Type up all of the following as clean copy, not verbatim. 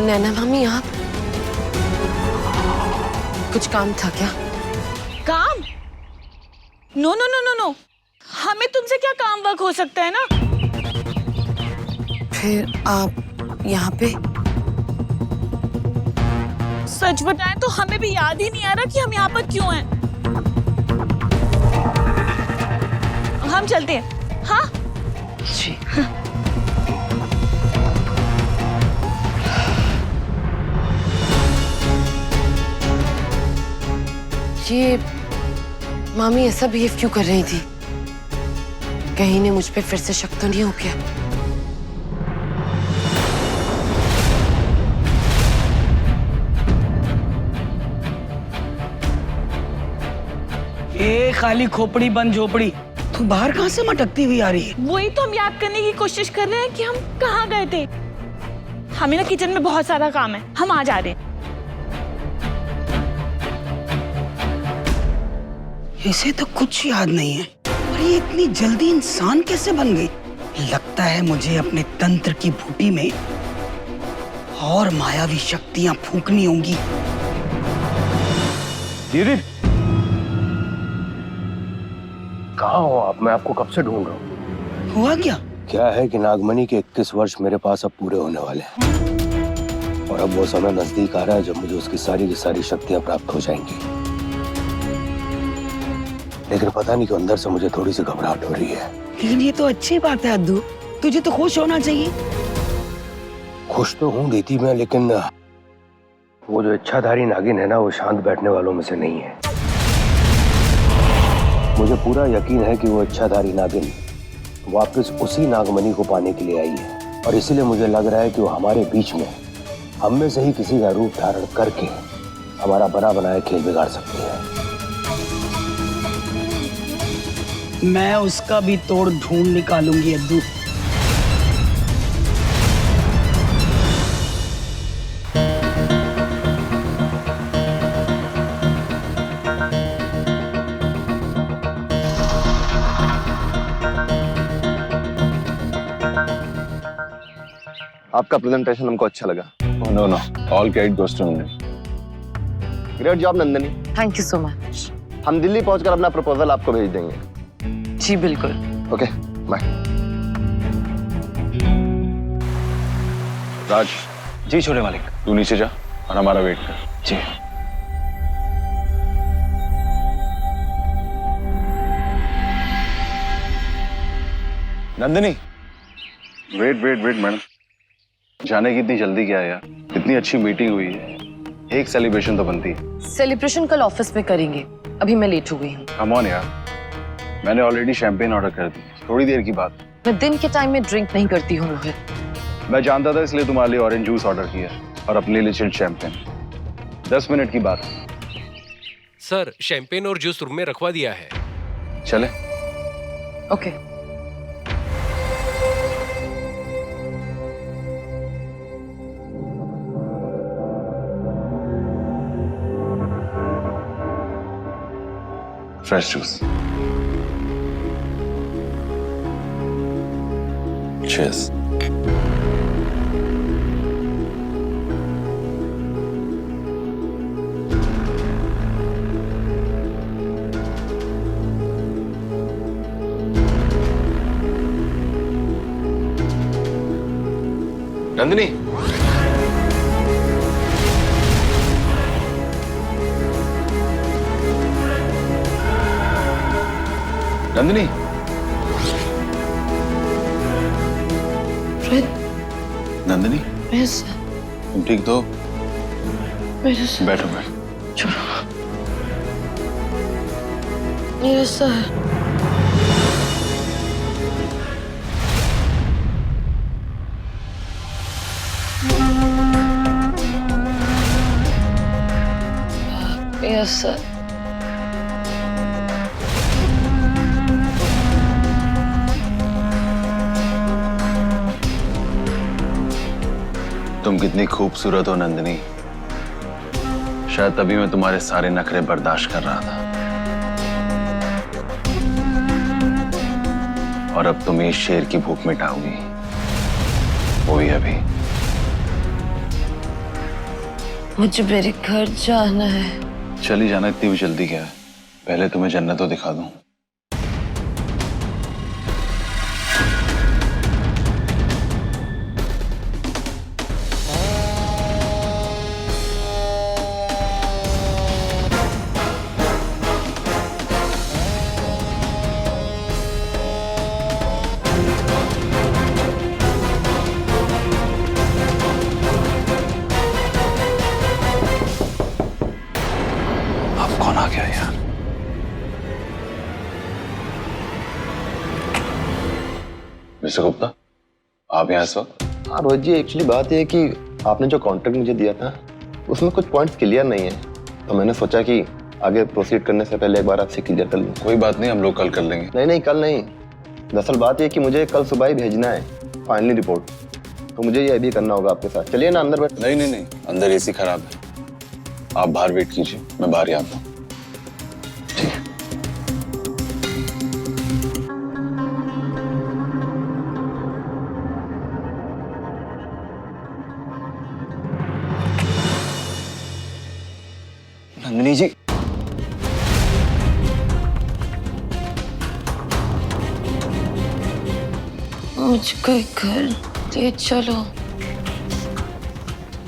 नैना मामी, आप कुछ काम था क्या? काम? No no no no no, हमें तुमसे क्या काम वर्क हो सकता है ना। फिर आप यहाँ पे? सच बताएं तो हमें भी याद ही नहीं आ रहा कि हम यहाँ पर क्यों हैं। हम चलते हैं। हाँ जी। ये मामी ऐसा बिहेव क्यों कर रही थी? कहीं ने मुझ पे फिर से शक तो नहीं हो गया? ए खाली खोपड़ी बंद झोपड़ी, तू बाहर कहाँ से मटकती हुई आ रही है? वही तो हम याद करने की कोशिश कर रहे हैं कि हम कहाँ गए थे। हमें ना किचन में बहुत सारा काम है, हम आ जा रहे हैं। इसे तो कुछ याद नहीं है, और ये इतनी जल्दी इंसान कैसे बन गई? लगता है मुझे अपने तंत्र की बूटी में और मायावी शक्तियां फूंकनी होंगी। दीदी, कहाँ हो आप? मैं आपको कब से ढूंढ रहा हूँ। हुआ क्या? क्या है कि नागमणि के 21 वर्ष मेरे पास अब पूरे होने वाले हैं, और अब वो समय नजदीक आ रहा है जब मुझे उसकी सारी की सारी शक्तियां प्राप्त हो जाएंगी। लेकिन पता नहीं क्यों अंदर से मुझे थोड़ी सी घबराहट हो रही है। लेकिन ये तो अच्छी बात है अद्दू, तुझे तो खुश होना चाहिए। खुश तो हूँ दीदी मैं, लेकिन वो जो इच्छाधारी नागिन है ना, वो शांत बैठने वालों में से नहीं है। मुझे पूरा यकीन है कि वो इच्छाधारी नागिन वापस उसी नागमणि को पाने के लिए आई है, और इसीलिए मुझे लग रहा है कि वो हमारे बीच में हम में से ही किसी का रूप धारण करके हमारा बना बनाया खेल बिगाड़ सकती है। मैं उसका भी तोड़ ढूंढ निकालूंगी अद्दू। आपका प्रेजेंटेशन हमको अच्छा लगा। No no, all credit goes to Nandini. Great job Nandini. Thank you so much. हम दिल्ली पहुंचकर अपना प्रपोजल आपको भेज देंगे। जी बिल्कुल। Okay bye. राज, जी छोटे मालिक। तू नीचे जा और हमारा वेट कर। जी। Nandini, wait wait wait madam, जाने की इतनी जल्दी क्या है यार? इतनी अच्छी मीटिंग हुई है, एक सेलिब्रेशन तो बनती है। सेलिब्रेशन कल ऑफिस में करेंगे, अभी मैं लेट हो गई हूँ। कम ऑन यार, मैंने ऑलरेडी शैंपेन ऑर्डर कर दी, थोड़ी देर की बात। मैं दिन के टाइम में ड्रिंक नहीं करती हूँ रोहित। मैं जानता था इसलिए तुम्हारे लिए ऑरेंज जूस ऑर्डर किया और अपने लिए चिल्ड शैंपेन। 10 मिनट की बात। सर, शैंपेन और जूस रूम में रखवा दिया है। चले? Okay. Fresh juice. Cheers. Nandini, Nandini, Nandini, तुम ठीक तो? बैठो बैठो। Yes sir. Yes sir. तुम कितनी खूबसूरत हो नंदिनी, शायद तभी मैं तुम्हारे सारे नखरे बर्दाश्त कर रहा था, और अब तुम इस शेर की भूख मिटाओगी, वो भी अभी। मुझे मेरे घर जाना है। चली जाना, इतनी भी जल्दी क्या है? पहले तुम्हें जन्नत तो दिखा दूं। कौन आ गया यार? मिस्टर गुप्ता, आप यहाँ इस वक्त? हाँ रोहित जी, एक्चुअली बात यह है कि आपने जो कॉन्ट्रैक्ट मुझे दिया था उसमें कुछ पॉइंट्स क्लियर नहीं है, तो मैंने सोचा कि आगे प्रोसीड करने से पहले एक बार आपसे क्लियर कर लूँ। कोई बात नहीं, हम लोग कल कर लेंगे। नहीं, कल नहीं। दरअसल बात यह है कि मुझे कल सुबह ही भेजना है फाइनली रिपोर्ट, तो मुझे ये अभी करना होगा आपके साथ। चलिए ना अंदर बैठ। नहीं, अंदर एसी खराब है, आप बाहर वेट कीजिए, मैं बाहर ही आता हूँ। नंदिनी जी, मुझको घर ले चलो।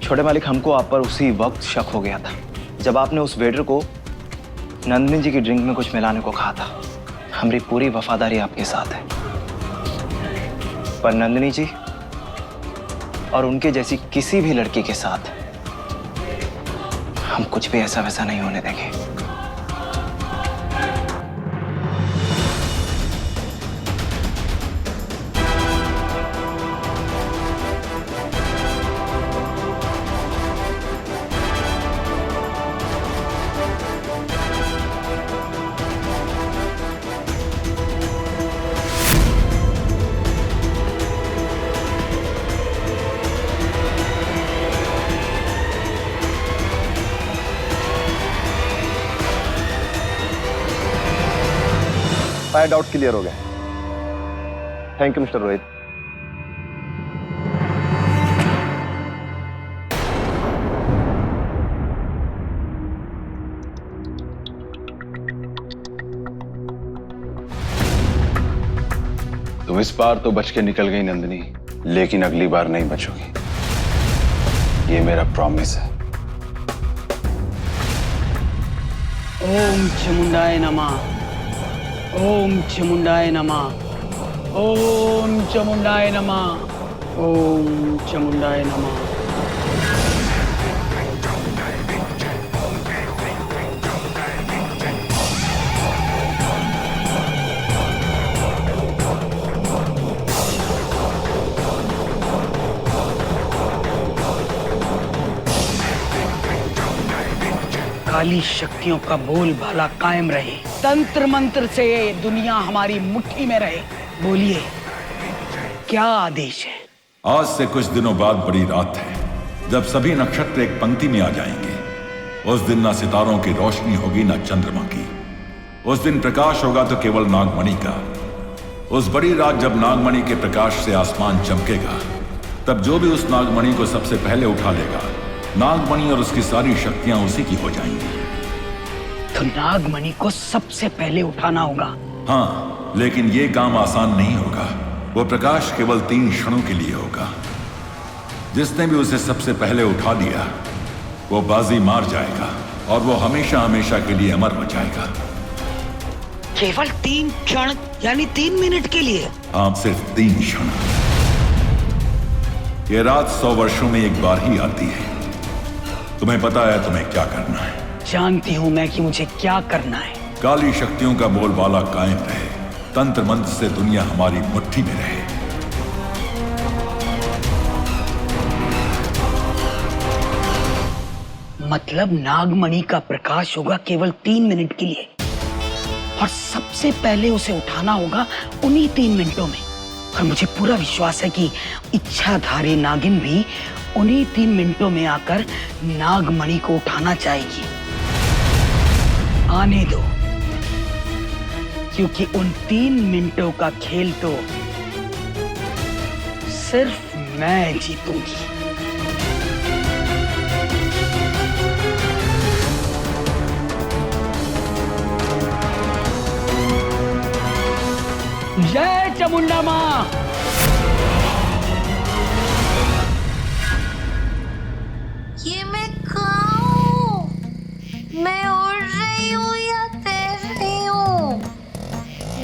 छोटे मालिक, हमको आप पर उसी वक्त शक हो गया था जब आपने उस वेटर को नंदिनी जी की ड्रिंक में कुछ मिलाने को कहा था। हमारी पूरी वफादारी आपके साथ है, पर नंदिनी जी और उनके जैसी किसी भी लड़की के साथ हम कुछ भी ऐसा वैसा नहीं होने देंगे। सारे डाउट क्लियर हो गए। Thank you mister Rohit. तुम इस बार तो बच के निकल गई नंदिनी, लेकिन अगली बार नहीं बचोगी, ये मेरा प्रॉमिस है। ओम चामुंडाय नमः। ओम चामुंडाय नमः। ओम चामुंडाय नमः। ओम चामुंडाय नमः। काली शक्तियों का बोलबाला कायम रहे, तंत्र मंत्र से ये दुनिया हमारी मुट्ठी में रहे। बोलिए, क्या आदेश है? आज से कुछ दिनों बाद बड़ी रात है, जब सभी नक्षत्र एक पंक्ति में आ जाएंगे। उस दिन ना सितारों की रोशनी होगी ना चंद्रमा की। उस दिन प्रकाश होगा तो केवल नागमणि का। उस बड़ी रात जब नागमणि के प्रकाश से आसमान चमकेगा, तब जो भी उस नागमणि को सबसे पहले उठा लेगा, नागमणि और उसकी सारी शक्तियां उसी की हो जाएंगी। तो नागमणि को सबसे पहले उठाना होगा। हाँ, लेकिन ये काम आसान नहीं होगा। वो प्रकाश केवल 3 क्षणों के लिए होगा। जिसने भी उसे सबसे पहले उठा लिया, वो बाजी मार जाएगा और वो हमेशा हमेशा के लिए अमर हो जाएगा। केवल 3 क्षण, यानी 3 मिनट के लिए? हाँ, सिर्फ 3 क्षण। ये रात 100 वर्षों में एक बार ही आती है। तुम्हें पता है तुम्हें क्या करना है? जानती हूं मैं कि मुझे क्या करना है। काली शक्तियों का बोलबाला कायम रहे, तंत्र मंत्र से दुनिया हमारी मुट्ठी में रहे। मतलब नागमणि का प्रकाश होगा केवल 3 मिनट के लिए, और सबसे पहले उसे उठाना होगा उन्हीं 3 मिनटों में। और मुझे पूरा विश्वास है कि इच्छाधारी नागिन भी उन्हीं 3 मिनटों में आकर नागमणि को उठाना चाहेगी। आने दो, क्योंकि उन 3 मिनटों का खेल तो सिर्फ मैं जीतूंगी। जय चामुंडा माँ। ये मैं कहाँ हूँ? मैं उड़ रही हूँ या तैर रही हूँ?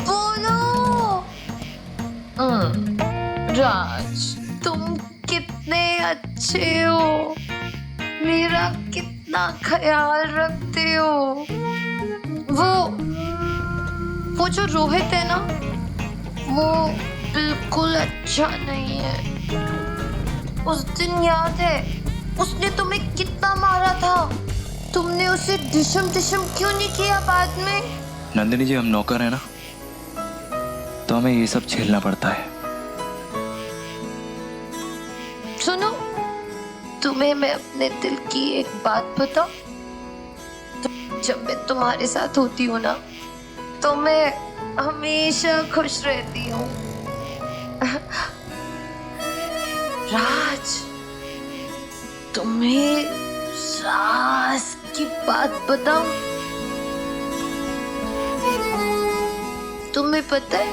बोलो। राज, तुम कितने अच्छे हो, मेरा कितना ख्याल रखते हो। वो जो रोहित है ना, वो बिल्कुल अच्छा नहीं है। उस दिन याद है उसने तुम्हें कितना मारा था? तुमने उसे डिशम डिशम क्यों नहीं किया बाद में? नंदिनी जी, हम नौकर हैं ना, तो हमें ये सब झेलना पड़ता है। सुनो, तुम्हें मैं अपने दिल की एक बात बताऊं? जब मैं तुम्हारे साथ होती हूँ ना, तो मैं हमेशा खुश रहती हूँ। राज, तुम्हें राज की बात बताऊं? तुम्हें पता है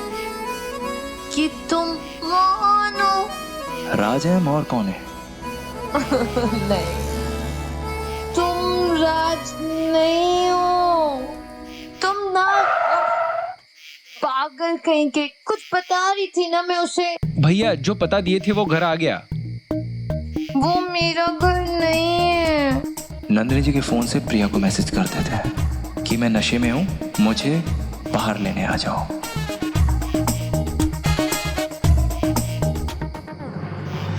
कि तुम कौन हो? राज है हम, और कौन है? नहीं, तुम राज नहीं हो। तुम ना पागल कहीं के। कुछ बता रही थी ना मैं उसे। भैया जो पता दिए थे वो घर आ गया। वो मेरा घर नहीं है। नंदिनी जी के फोन से प्रिया को मैसेज करते थे कि मैं नशे में हूँ, मुझे बाहर लेने आ जाओ।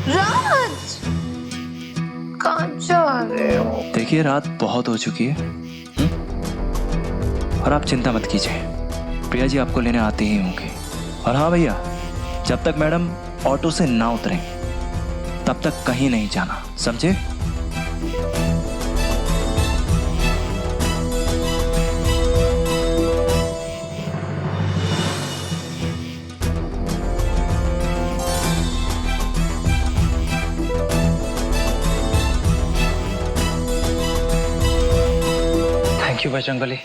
राज, कहाँ जा रहे हो? देखिए, रात बहुत हो चुकी है और आप चिंता मत कीजिए, प्रिया जी आपको लेने आते ही होंगे। और हाँ भैया, जब तक मैडम ऑटो से ना उतरें तब तक कहीं नहीं जाना, समझे? Thank you Bajrangbali.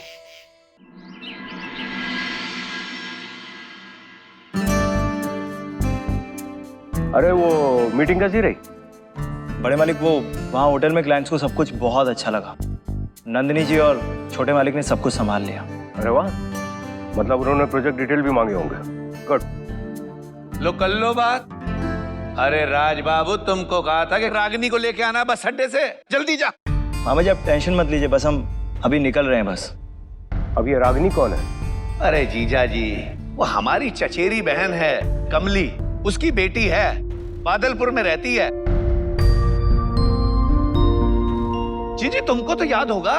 अरे वो मीटिंग कैसी रही? बड़े मालिक, वो वहाँ होटल में क्लाइंट्स को सब कुछ बहुत अच्छा लगा। नंदिनी जी और छोटे मालिक ने सब कुछ संभाल लिया। अरे वाह, मतलब उन्होंने प्रोजेक्ट डिटेल भी मांगे होंगे। गुड। लो कर लो बात। अरे राज बाबू, तुमको कहा था कि रागिनी को लेके आना बस अड्डे से, जल्दी जा। मामा जी आप टेंशन मत लीजिए, बस हम अभी निकल रहे हैं बस। अब ये रागिनी कौन है? अरे जीजा जी, वो हमारी चचेरी बहन है कमली, उसकी बेटी है, बादलपुर में रहती है। जीजी तुमको तो याद होगा।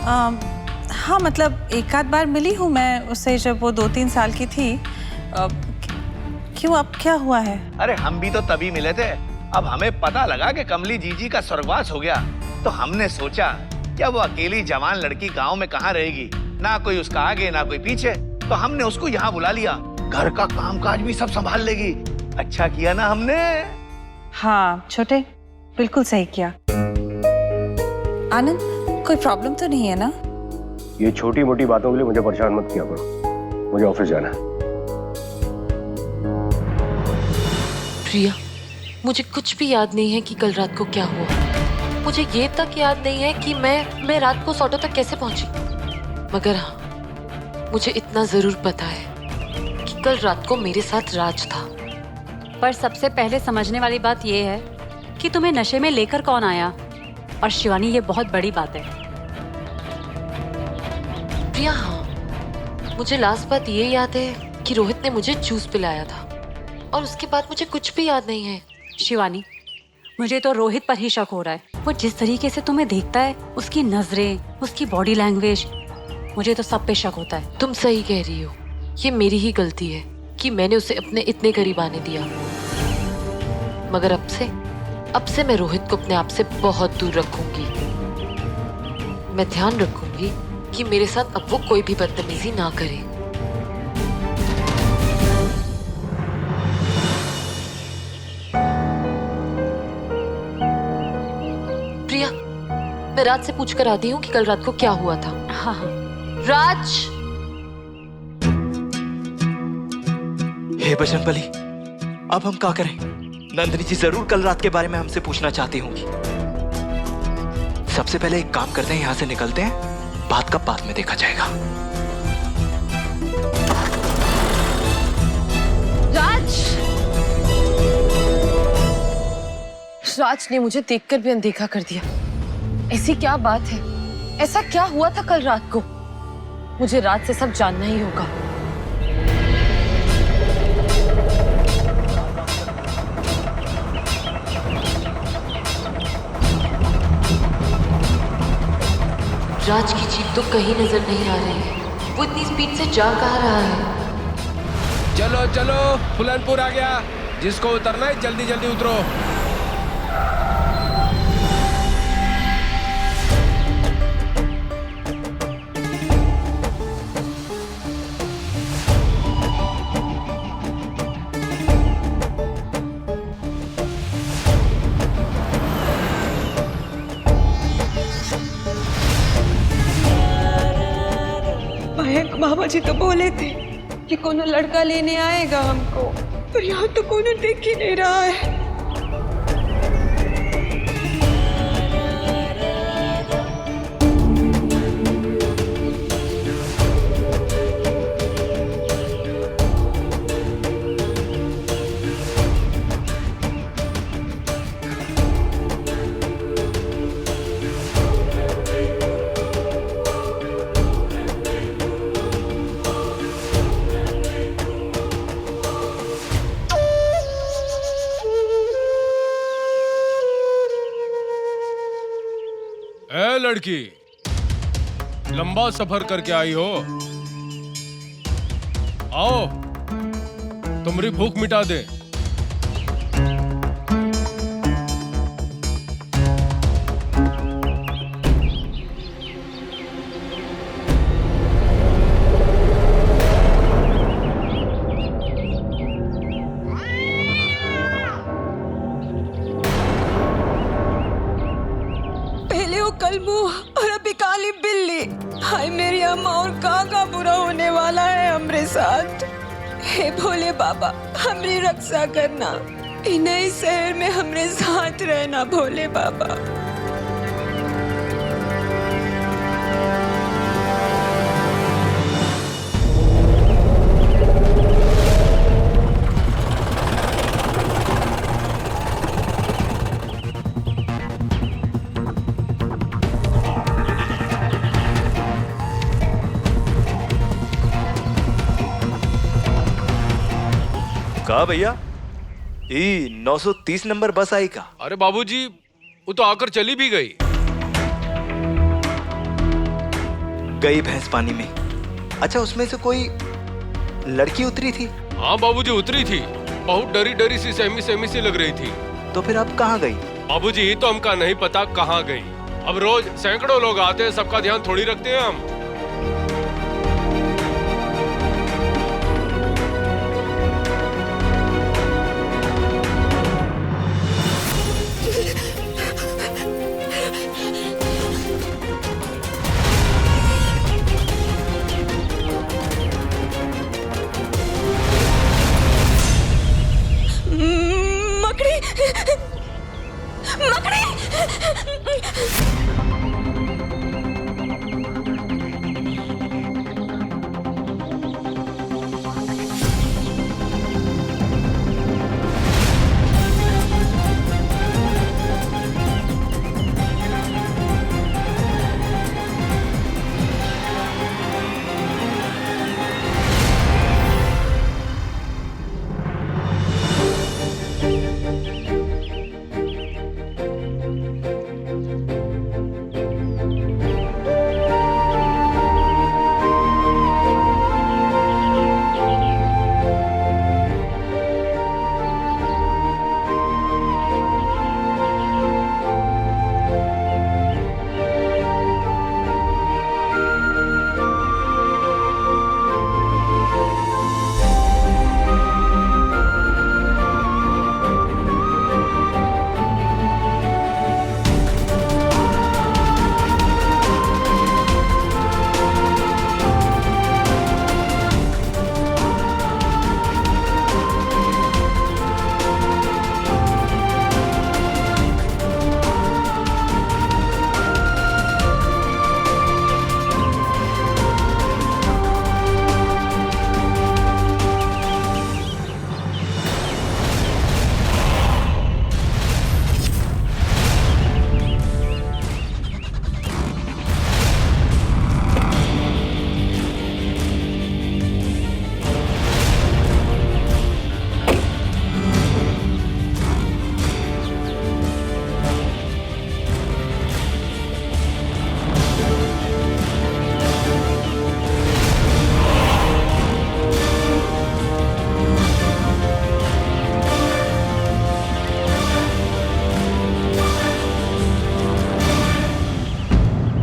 हाँ, मतलब एक आध बार मिली हूँ मैं उससे जब वो 2-3 साल की थी। क्यों, अब क्या हुआ है? अरे हम भी तो तभी मिले थे। अब हमें पता लगा कि कमली जीजी का स्वर्गवास हो गया, तो हमने सोचा क्या वो अकेली जवान लड़की गांव में कहाँ रहेगी, ना कोई उसका आगे ना कोई पीछे, तो हमने उसको यहाँ बुला लिया। घर का कामकाज भी सब संभाल लेगी। अच्छा किया ना हमने। हाँ छोटे, बिल्कुल सही किया। आनंद, कोई प्रॉब्लम तो नहीं है ना? ये छोटी मोटी बातों के लिए मुझे परेशान मत किया करो, मुझे ऑफिस जाना है। प्रिया, मुझे कुछ भी याद नहीं है कि कल रात को क्या हुआ। मुझे ये तक याद नहीं है कि मैं रात को ऑटो तक कैसे पहुंची। मगर हाँ, मुझे इतना जरूर पता है कि कल रात को मेरे साथ राज था। पर सबसे पहले समझने वाली बात ये है कि तुम्हें नशे में लेकर कौन आया। और शिवानी, ये बहुत बड़ी बात है। प्रिया, हाँ, मुझे लास्ट बात ये याद है कि रोहित ने मुझे जूस पिलाया था, और उसके बाद मुझे कुछ भी याद नहीं है। शिवानी, मुझे तो रोहित पर ही शक हो रहा है। वो जिस तरीके से तुम्हें देखता है, उसकी नजरें, उसकी बॉडी लैंग्वेज, मुझे तो सब पे शक होता है। तुम सही कह रही हो, ये मेरी ही गलती है कि मैंने उसे अपने इतने करीब आने दिया। मगर अब से मैं रोहित को अपने आप से बहुत दूर रखूंगी। मैं ध्यान रखूंगी कि मेरे साथ अब वो कोई भी बदतमीजी ना करे। प्रिया, मैं राज से पूछ कर आती हूँ कि कल रात को क्या हुआ था। हाँ हाँ। राज, हे बजरंगबली, अब हम क्या करें? नंदिनी जी जरूर कल रात के बारे में हमसे पूछना चाहती होंगी। सबसे पहले एक काम करते हैं, यहां से निकलते हैं, बात का बाद में देखा जाएगा। राज ने मुझे देखकर भी अनदेखा कर दिया। ऐसी क्या बात है? ऐसा क्या हुआ था कल रात को? मुझे राज से सब जानना ही होगा। राज की जीप तो कहीं नजर नहीं आ रही है। वो इतनी स्पीड से जा कहाँ रहा है? चलो चलो, फुलनपुर आ गया। जिसको उतरना है जल्दी जल्दी उतरो। बाबा जी तो बोले थे कि कोनो लड़का लेने आएगा हमको, पर यहाँ तो कोनो देख ही नहीं रहा है। ए लड़की, लंबा सफर करके आई हो, आओ तुम्हारी भूख मिटा दे। और अभी काली बिल्ली। हाय मेरी अम्मा, और का बुरा होने वाला है हमरे साथ। हे भोले बाबा, हमरी रक्षा करना, नए शहर में हमरे साथ रहना भोले बाबा। कहा भैया, ये 930 नंबर बस आई का? अरे बाबूजी, वो तो आकर चली भी गई। गई भैंस पानी में। अच्छा, उसमें से कोई लड़की उतरी थी? हाँ बाबूजी, उतरी थी। बहुत डरी डरी सी, सहमी सहमी सी लग रही थी। तो फिर अब कहाँ गई? बाबूजी, तो हमका नहीं पता कहाँ गई। अब रोज सैकड़ों लोग आते हैं, सबका ध्यान थोड़ी रखते हैं हम।